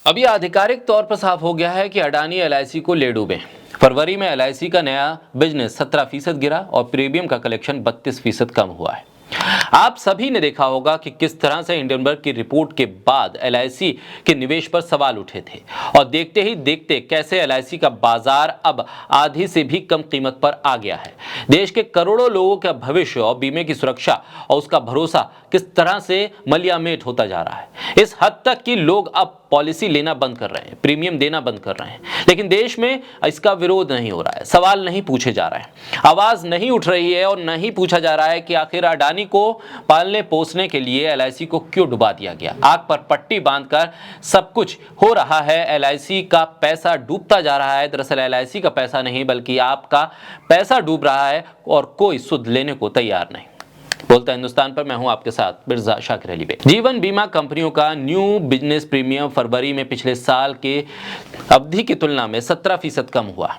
अभी आधिकारिक तौर पर साफ हो गया है कि अडानी एलआईसी को ले डूबे। फरवरी में एलआईसी का नया बिजनेस 17% गिरा और प्रीमियम का कलेक्शन 32% कम हुआ है। आप सभी ने देखा होगा कि किस तरह से हिंडनबर्ग की रिपोर्ट के बाद एलआईसी के निवेश पर सवाल उठे थे और देखते ही देखते कैसे एलआईसी का बाजार अब आधी से भी कम कीमत पर आ गया है। देश के करोड़ों लोगों का भविष्य और बीमे की सुरक्षा और उसका भरोसा किस तरह से मलियामेट होता जा रहा है। इस हद तक कि लोग अब पॉलिसी लेना बंद कर रहे हैं, प्रीमियम देना बंद कर रहे हैं, लेकिन देश में इसका विरोध नहीं हो रहा है, सवाल नहीं पूछे जा रहे हैं, आवाज नहीं उठ रही है और नहीं पूछा जा रहा है कि आखिर अडानी को पालने पोसने के लिए एलआईसी को क्यों डुबा दिया गया। आग पर पट्टी बांधकर सब कुछ हो रहा है, एलआईसी का पैसा डूबता जा रहा है। दरअसल एलआईसी का पैसा नहीं बल्कि आपका पैसा डूब रहा है और कोई सुध लेने को तैयार नहीं। बोलता हिंदुस्तान पर मैं हूं आपके साथ मिर्जा शाकिर अली बेग। जीवन बीमा कंपनियों का न्यू बिजनेस प्रीमियम फरवरी में पिछले साल के अवधि की तुलना में 17% कम हुआ।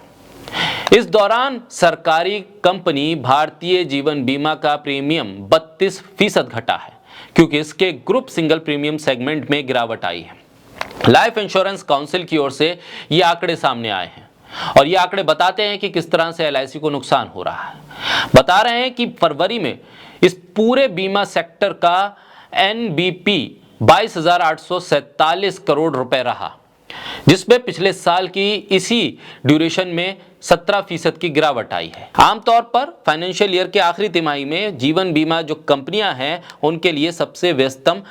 इस दौरान सरकारी कंपनी भारतीय जीवन बीमा का प्रीमियम 32% घटा है क्योंकि इसके ग्रुप सिंगल प्रीमियम सेगमेंट में गिरावट आई है। लाइफ इंश्योरेंस काउंसिल की ओर से ये आंकड़े सामने आए हैं और ये आंकड़े बताते हैं कि किस तरह से एलआईसी को नुकसान हो रहा है। बता रहे हैं कि फरवरी में इस पूरे बीमा सेक्टर का एनबीपी 22,847 करोड़ रुपए रहा, जिसमें पिछले साल की इसी ड्यूरेशन में 17% की गिरावट आई है। आमतौर पर फाइनेंशियल ईयर के आखिरी तिमाही में जीवन बीमा जो कंपनियां हैं उनके लिए सबसे व्यस्तम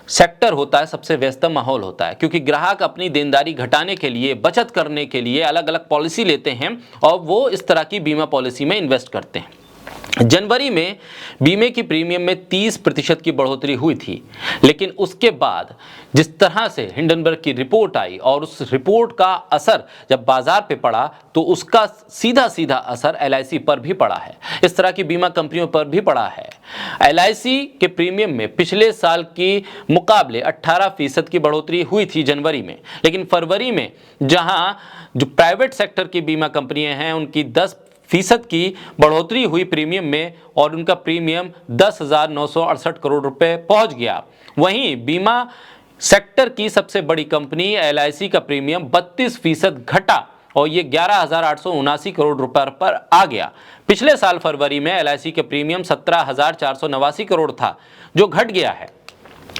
सेक्टर होता है, सबसे व्यस्तम माहौल होता है, क्योंकि ग्राहक अपनी देनदारी घटाने के लिए, बचत करने के लिए अलग अलग पॉलिसी लेते हैं और वो इस तरह की बीमा पॉलिसी में इन्वेस्ट करते हैं। जनवरी में बीमे की प्रीमियम में 30% की बढ़ोतरी हुई थी, लेकिन उसके बाद जिस तरह से हिंडनबर्ग की रिपोर्ट आई और उस रिपोर्ट का असर जब बाजार पे पड़ा तो उसका सीधा सीधा असर एलआईसी पर भी पड़ा है, इस तरह की बीमा कंपनियों पर भी पड़ा है। एलआईसी के प्रीमियम में पिछले साल की मुकाबले 18% की बढ़ोतरी हुई थी जनवरी में, लेकिन फरवरी में जहां जो प्राइवेट सेक्टर की बीमा कंपनियां हैं उनकी 10% की बढ़ोतरी हुई प्रीमियम में और उनका प्रीमियम 10,968 करोड़ रुपए पहुंच गया। वहीं बीमा सेक्टर की सबसे बड़ी कंपनी एलआईसी का प्रीमियम 32% घटा और ये 11,879 करोड़ रुपए पर आ गया। पिछले साल फरवरी में एलआईसी के प्रीमियम 17,489 करोड़ था, जो घट गया है।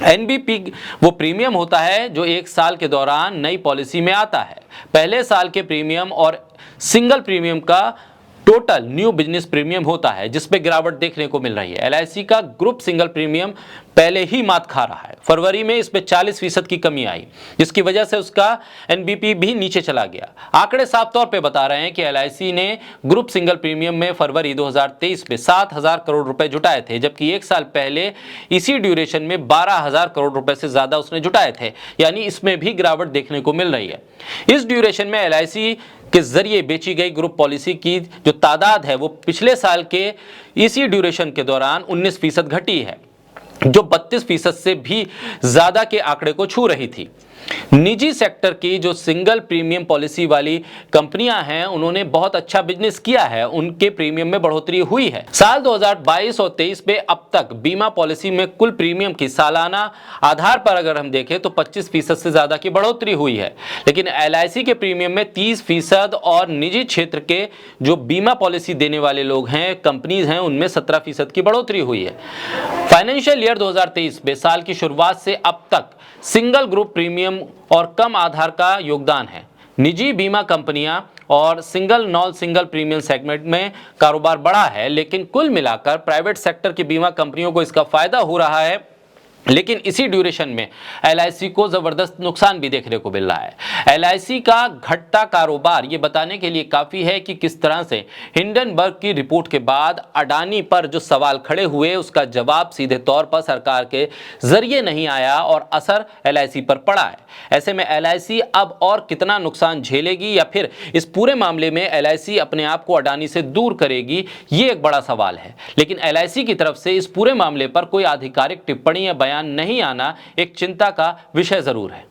एनबीपी वो प्रीमियम होता है जो एक साल के दौरान नई पॉलिसी में आता है। पहले साल के प्रीमियम और सिंगल प्रीमियम का टोटल न्यू बिजनेस प्रीमियम होता है, जिसमें गिरावट देखने को मिल रही है। एलआईसी का ग्रुप सिंगल प्रीमियम पहले ही मात खा रहा है। फरवरी में इसमें 40% की कमी आई, जिसकी वजह से उसका एनबीपी भी नीचे चला गया। आंकड़े साफ तौर पे बता रहे हैं कि एलआईसी ने ग्रुप सिंगल प्रीमियम में फरवरी 2023 में 7,000 करोड़ रुपए जुटाए थे, जबकि एक साल पहले इसी ड्यूरेशन में 12,000 करोड़ रुपए से ज्यादा उसने जुटाए थे, यानी इसमें भी गिरावट देखने को मिल रही है। इस ड्यूरेशन में एलआईसी के जरिए बेची गई ग्रुप पॉलिसी की जो तादाद है वो पिछले साल के इसी ड्यूरेशन के दौरान 19% घटी है, जो 32% से भी ज्यादा के आंकड़े को छू रही थी। निजी सेक्टर की जो सिंगल प्रीमियम पॉलिसी वाली कंपनियां हैं उन्होंने बहुत अच्छा बिजनेस किया है, उनके प्रीमियम में बढ़ोतरी हुई है। साल 2022 और 23 में अब तक बीमा पॉलिसी में कुल प्रीमियम की सालाना आधार पर अगर हम देखें तो 25% से ज्यादा की बढ़ोतरी हुई है, लेकिन एलआईसी के प्रीमियम में 30% और निजी क्षेत्र के जो बीमा पॉलिसी देने वाले लोग हैं, कंपनीज हैं, उनमें 17% की बढ़ोतरी हुई है। फाइनेंशियल ईयर 2023 में साल की शुरुआत से अब तक सिंगल ग्रुप प्रीमियम और कम आधार का योगदान है। निजी बीमा कंपनियां और single non single premium segment में कारोबार बढ़ा है, लेकिन कुल मिलाकर प्राइवेट सेक्टर की बीमा कंपनियों को इसका फायदा हो रहा है, लेकिन इसी ड्यूरेशन में एलआईसी को जबरदस्त नुकसान भी देखने को मिल रहा है। एलआईसी का घटता कारोबार ये बताने के लिए काफी है कि किस तरह से हिंडनबर्ग की रिपोर्ट के बाद अडानी पर जो सवाल खड़े हुए उसका जवाब सीधे तौर पर सरकार के जरिए नहीं आया और असर एलआईसी पर पड़ा है। ऐसे में एलआईसी अब और कितना नुकसान झेलेगी या फिर इस पूरे मामले में एलआईसी अपने आप को अडानी से दूर करेगी, ये एक बड़ा सवाल है। लेकिन एलआईसी की तरफ से इस पूरे मामले पर कोई आधिकारिक टिप्पणी या बयान नहीं आना एक चिंता का विषय जरूर है।